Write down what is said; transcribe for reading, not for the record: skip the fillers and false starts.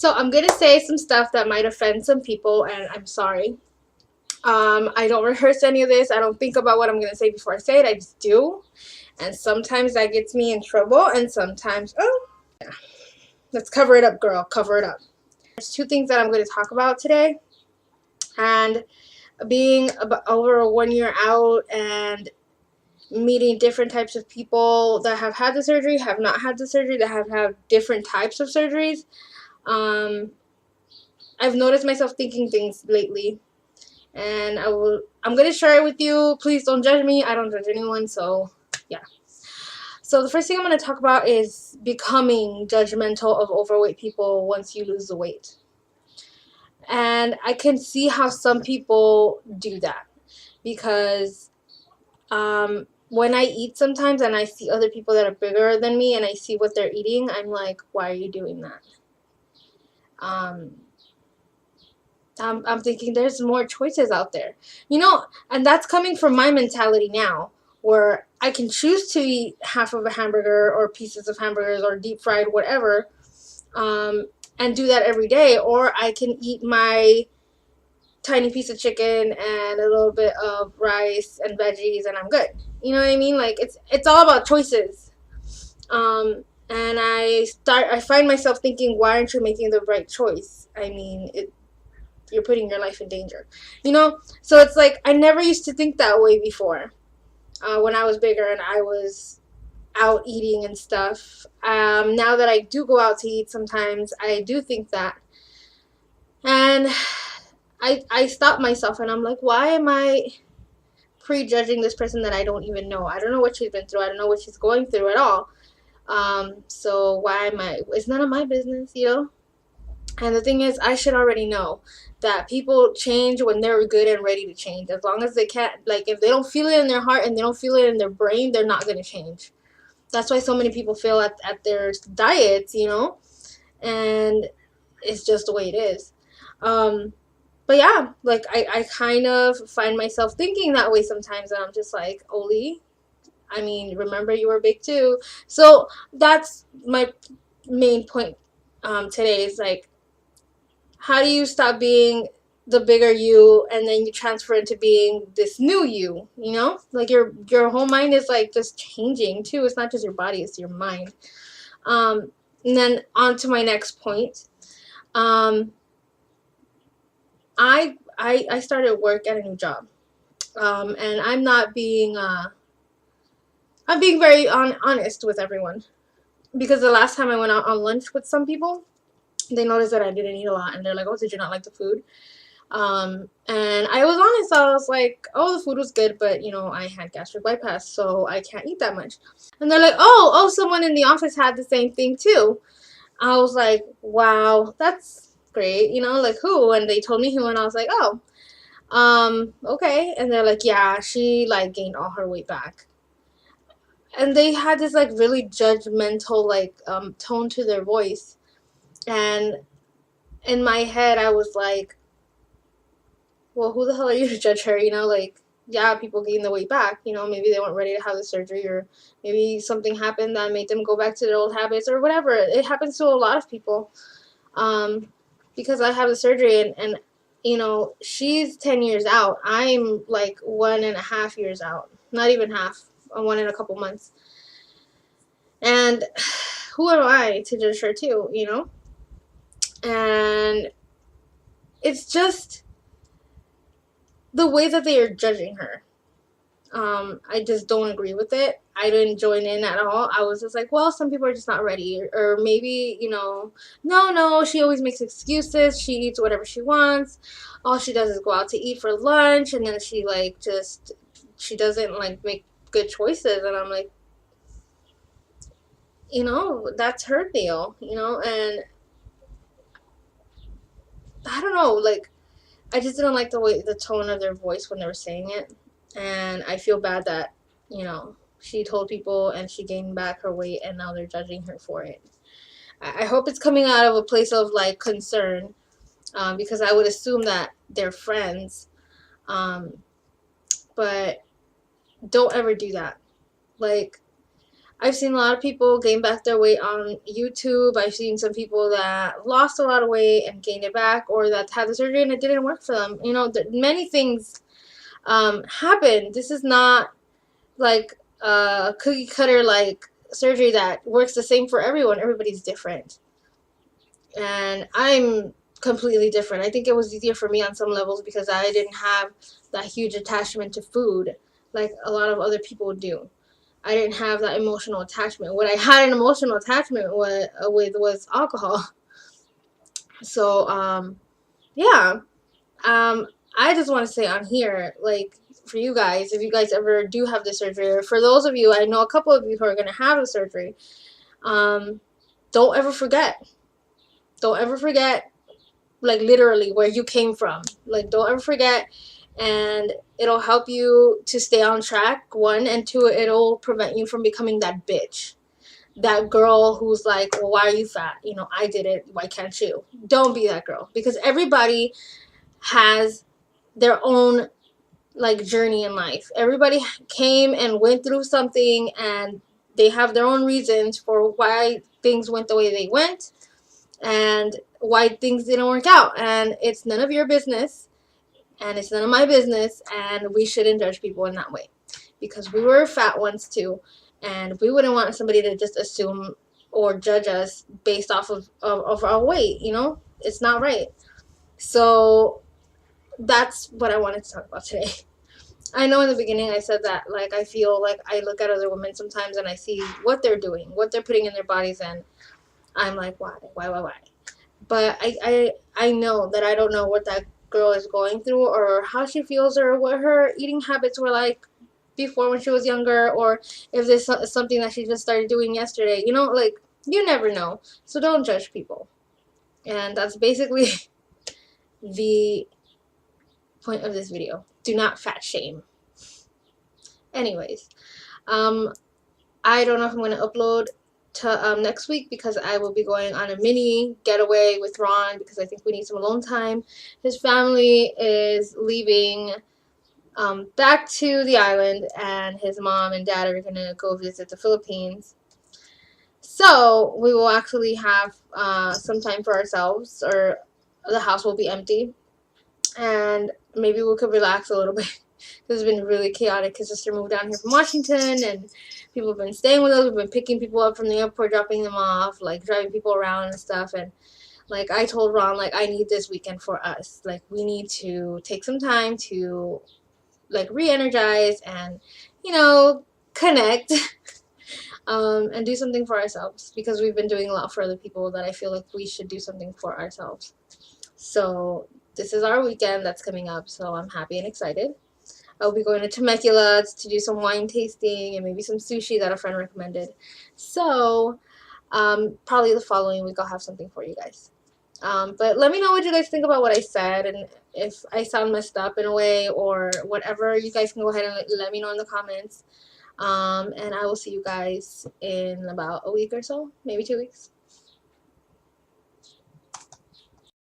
So I'm going to say some stuff that might offend some people, and I'm sorry. I don't rehearse any of this. I don't think about what I'm going to say before I say it. I just do. And sometimes that gets me in trouble, and sometimes, oh, yeah. Let's cover it up, girl. Cover it up. There's two things that I'm going to talk about today. And being over 1 year out and meeting different types of people that have had the surgery, have not had the surgery, that have had different types of surgeries. I've noticed myself thinking things lately, and I'm gonna share it with you. Please don't judge me. I don't judge anyone. So yeah. So the first thing I'm gonna talk about is becoming judgmental of overweight people once you lose the weight. And I can see how some people do that because when I eat sometimes and I see other people that are bigger than me and I see what they're eating, I'm like, why are you doing that? I'm thinking there's more choices out there, and that's coming from my mentality now, where I can choose to eat half of a hamburger or pieces of hamburgers or deep fried whatever, and do that every day, or I can eat my tiny piece of chicken and a little bit of rice and veggies and I'm good. You know what I mean? Like it's all about choices. And I find myself thinking, why aren't you making the right choice? I mean, you're putting your life in danger, so it's like I never used to think that way before, when I was bigger and I was out eating and stuff. Now that I do go out to eat sometimes, I do think that, and I stop myself and I'm like, why am I prejudging this person that I don't even know? I don't know what she's been through. I don't know what she's going through at all. So why am I? It's none of my business. And the thing is, I should already know that people change when they're good and ready to change. As long as they can't, like, if they don't feel it in their heart and they don't feel it in their brain, they're not going to change. That's why so many people fail at their diets, and it's just the way it is. But yeah, like, I kind of find myself thinking that way sometimes, and I'm just like, Oli, I mean, remember you were big too. So that's my main point today is like, how do you stop being the bigger you and then you transfer into being this new you, like your whole mind is like just changing too. It's not just your body, it's your mind. And then on to my next point. I started work at a new job, and I'm being very honest with everyone, because the last time I went out on lunch with some people, they noticed that I didn't eat a lot, and they're like, oh, did you not like the food? And I was honest. I was like, oh, the food was good, but I had gastric bypass, so I can't eat that much. And they're like, oh, someone in the office had the same thing too. I was like, wow, that's great. Like, who? And they told me who, and I was like, oh, okay. And they're like, yeah, she like gained all her weight back. And they had this like really judgmental like tone to their voice. And in my head, I was like, well, who the hell are you to judge her? Like, yeah, people gain the weight back. Maybe they weren't ready to have the surgery, or maybe something happened that made them go back to their old habits, or whatever. It happens to a lot of people. Because I have the surgery, and she's 10 years out. I'm like 1.5 years out. Not even half. I'm one in a couple months. And who am I to judge her too, And it's just the way that they are judging her. I just don't agree with it. I didn't join in at all. I was just like, well, some people are just not ready. Or maybe, no, she always makes excuses. She eats whatever she wants. All she does is go out to eat for lunch. And then she, like, she doesn't, like, make good choices. And I'm like, that's her deal, and I don't know, like, I just didn't like the tone of their voice when they were saying it. And I feel bad that, she told people and she gained back her weight and now they're judging her for it. I hope it's coming out of a place of, like, concern, because I would assume that they're friends. But don't ever do that. Like, I've seen a lot of people gain back their weight on YouTube. I've seen some people that lost a lot of weight and gained it back, or that had the surgery and it didn't work for them. You know, many things happen. This is not like a cookie cutter like surgery that works the same for everyone. Everybody's different, and I'm completely different. I think it was easier for me on some levels because I didn't have that huge attachment to food like a lot of other people do. I didn't have that emotional attachment. What I had an emotional attachment with was alcohol. So yeah, I just want to say on here, like, for you guys, if you guys ever do have the surgery, or for those of you, I know a couple of you who are going to have the surgery, um, don't ever forget. Don't ever forget, like, literally where you came from. Like, don't ever forget, and it'll help you to stay on track, one, and two, it'll prevent you from becoming that bitch. That girl who's like, well, why are you fat? You know, I did it. Why can't you? Don't be that girl, because everybody has their own like journey in life. Everybody came and went through something, and they have their own reasons for why things went the way they went and why things didn't work out. And it's none of your business, and it's none of my business, and we shouldn't judge people in that way, because we were fat once too, and we wouldn't want somebody to just assume or judge us based off of our weight. You know, it's not right. So that's what I wanted to talk about today. I know in the beginning I said that, like, I feel like I look at other women sometimes and I see what they're doing, what they're putting in their bodies, and I'm like, why? But I know that I don't know what that girl is going through, or how she feels, or what her eating habits were like before when she was younger, or if this is something that she just started doing yesterday. You know, like, you never know. So don't judge people. And that's basically the point of this video. Do not fat shame. Anyways, um, I don't know if I'm going to upload to next week, because I will be going on a mini getaway with Ron, because I think we need some alone time. His family is leaving back to the island, and his mom and dad are going to go visit the Philippines. So we will actually have some time for ourselves, or the house will be empty, and maybe we could relax a little bit. This has been really chaotic. His sister moved down here from Washington, and people have been staying with us. We've been picking people up from the airport, dropping them off, like driving people around and stuff. And like, I told Ron, like, I need this weekend for us. Like, we need to take some time to like re-energize and, you know, connect. And do something for ourselves, because we've been doing a lot for other people that I feel like we should do something for ourselves. So this is our weekend that's coming up, so I'm happy and excited. I'll be going to Temecula to do some wine tasting and maybe some sushi that a friend recommended. So probably the following week I'll have something for you guys. But let me know what you guys think about what I said, and if I sound messed up in a way or whatever, you guys can go ahead and let me know in the comments. And I will see you guys in about a week or so, maybe 2 weeks.